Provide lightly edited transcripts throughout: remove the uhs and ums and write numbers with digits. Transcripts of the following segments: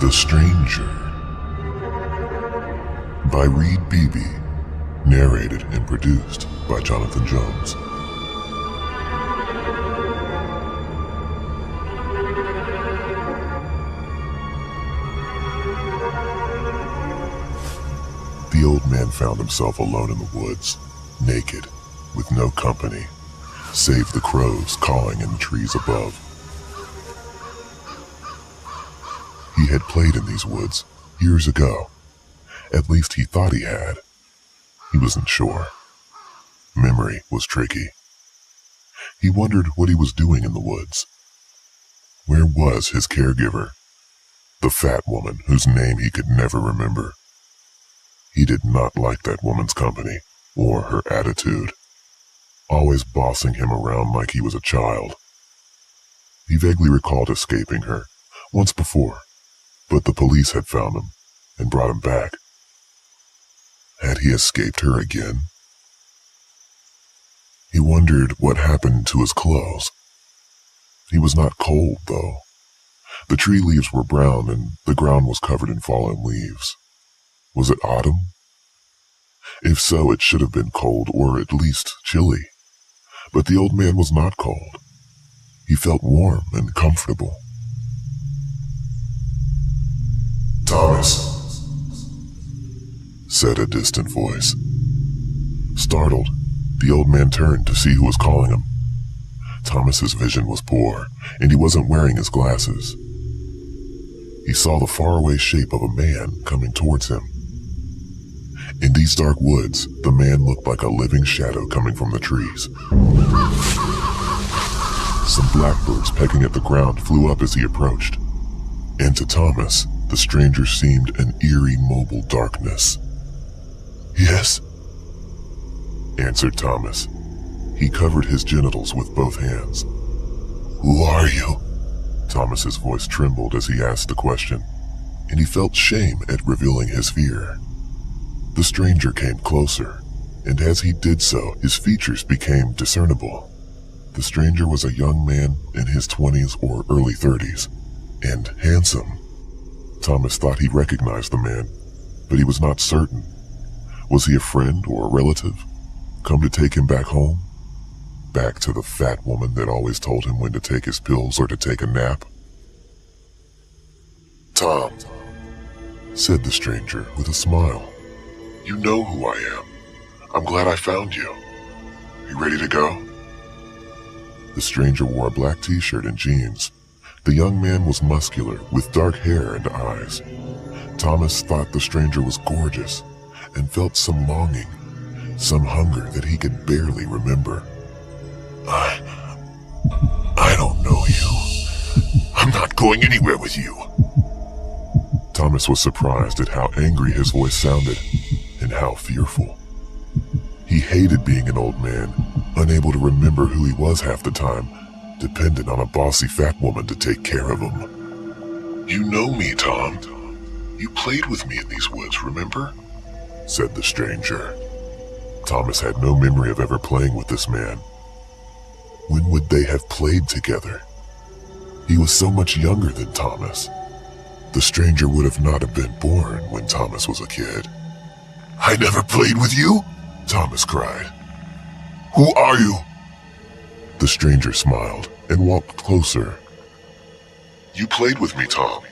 The Stranger by Reed Beebe, narrated and produced by Jonathan Jones. The old man found himself alone in the woods, naked, with no company, save the crows cawing in the trees above. He had played in these woods years ago. At least he thought he had. He wasn't sure. Memory was tricky. He wondered what he was doing in the woods. Where was his caregiver? The fat woman whose name he could never remember. He did not like that woman's company or her attitude, always bossing him around like he was a child. He vaguely recalled escaping her once before, but the police had found him and brought him back. Had he escaped her again? He wondered what happened to his clothes. He was not cold, though. The tree leaves were brown and the ground was covered in fallen leaves. Was it autumn? If so, it should have been cold, or at least chilly. But the old man was not cold. He felt warm and comfortable. "Thomas," said a distant voice. Startled, the old man turned to see who was calling him. Thomas's vision was poor, and he wasn't wearing his glasses. He saw the faraway shape of a man coming towards him. In these dark woods, the man looked like a living shadow coming from the trees. Some blackbirds pecking at the ground flew up as he approached, and to Thomas, the stranger seemed an eerie, mobile darkness. "Yes," answered Thomas. He covered his genitals with both hands. "Who are you?" Thomas's voice trembled as he asked the question, and he felt shame at revealing his fear. The stranger came closer, and as he did so, his features became discernible. The stranger was a young man in his 20s or early 30s, and handsome. Thomas thought he recognized the man, but he was not certain. Was he a friend or a relative, come to take him back home? Back to the fat woman that always told him when to take his pills or to take a nap? "Tom," said the stranger with a smile. "You know who I am. I'm glad I found you. You ready to go?" The stranger wore a black t-shirt and jeans. The young man was muscular, with dark hair and eyes. Thomas thought the stranger was gorgeous, and felt some longing, some hunger that he could barely remember. I don't know you. I'm not going anywhere with you." Thomas was surprised at how angry his voice sounded, and how fearful. He hated being an old man, unable to remember who he was half the time, dependent on a bossy fat woman to take care of him. "You know me, Tom. You played with me in these woods, remember?" said the stranger. Thomas had no memory of ever playing with this man. When would they have played together? He was so much younger than Thomas. The stranger would have not have been born when Thomas was a kid. "I never played with you?" Thomas cried. "Who are you?" The stranger smiled and walked closer. "You played with me, Tom.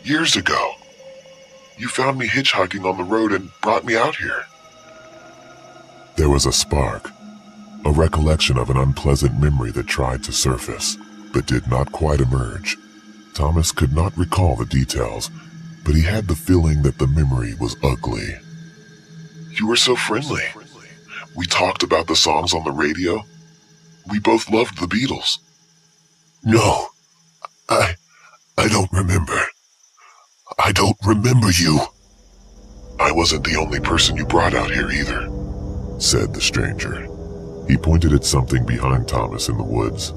Years ago. You found me hitchhiking on the road and brought me out here." There was a spark, a recollection of an unpleasant memory that tried to surface, but did not quite emerge. Thomas could not recall the details, but he had the feeling that the memory was ugly. "You were so friendly. We talked about the songs on the radio. We both loved the Beatles." "No, I don't remember. I don't remember you." "I wasn't the only person you brought out here either," said the stranger. He pointed at something behind Thomas in the woods.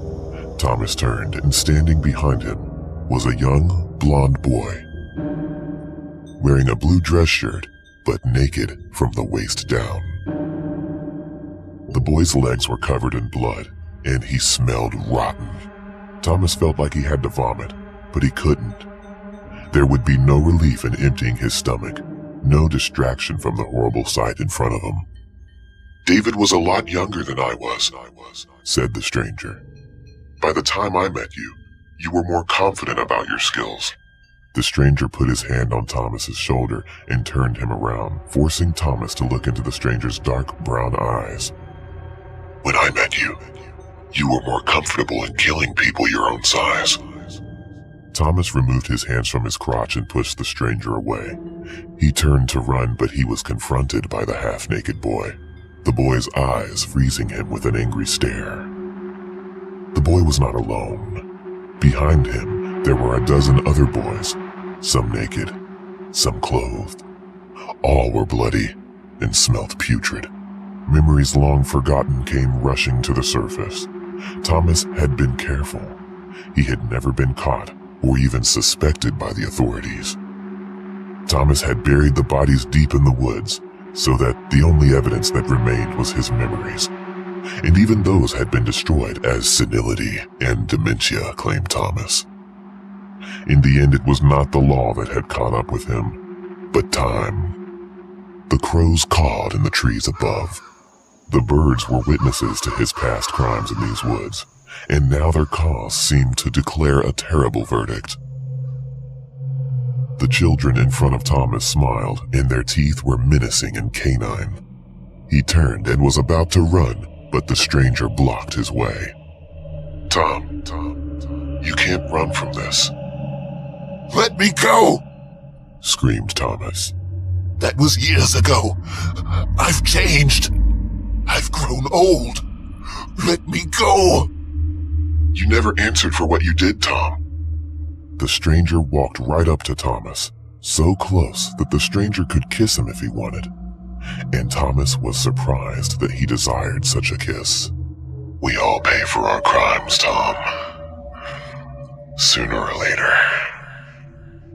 Thomas turned, and standing behind him was a young, blond boy, wearing a blue dress shirt, but naked from the waist down. The boy's legs were covered in blood, and he smelled rotten. Thomas felt like he had to vomit, but he couldn't. There would be no relief in emptying his stomach, no distraction from the horrible sight in front of him. "David was a lot younger than I was," said the stranger. "By the time I met you, you were more confident about your skills." The stranger put his hand on Thomas's shoulder and turned him around, forcing Thomas to look into the stranger's dark brown eyes. "When I met you, you were more comfortable in killing people your own size." Thomas removed his hands from his crotch and pushed the stranger away. He turned to run, but he was confronted by the half-naked boy, the boy's eyes freezing him with an angry stare. The boy was not alone. Behind him, there were a dozen other boys, some naked, some clothed. All were bloody and smelled putrid. Memories long forgotten came rushing to the surface. Thomas had been careful. He had never been caught or even suspected by the authorities. Thomas had buried the bodies deep in the woods, so that the only evidence that remained was his memories. And even those had been destroyed as senility and dementia, claimed Thomas. In the end, it was not the law that had caught up with him, but time. The crows cawed in the trees above. The birds were witnesses to his past crimes in these woods, and now their caws seemed to declare a terrible verdict. The children in front of Thomas smiled, and their teeth were menacing and canine. He turned and was about to run, but the stranger blocked his way. Tom, you can't run from this." "Let me go!" screamed Thomas. "That was years ago. I've changed. I've grown old. Let me go!" "You never answered for what you did, Tom." The stranger walked right up to Thomas, so close that the stranger could kiss him if he wanted. And Thomas was surprised that he desired such a kiss. "We all pay for our crimes, Tom. Sooner or later."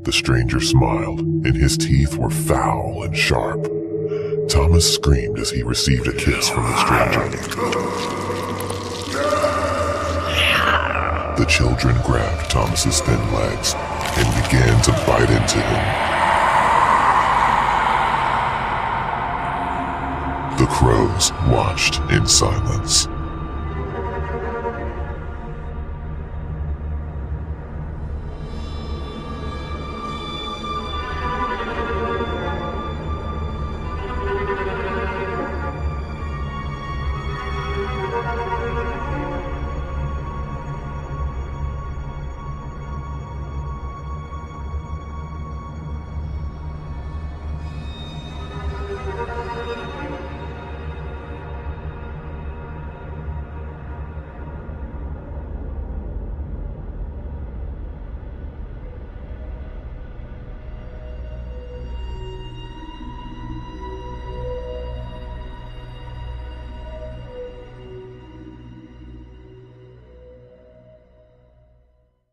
The stranger smiled, and his teeth were foul and sharp. Thomas screamed as he received a kiss from the stranger. The children grabbed Thomas's thin legs and began to bite into him. The crows watched in silence.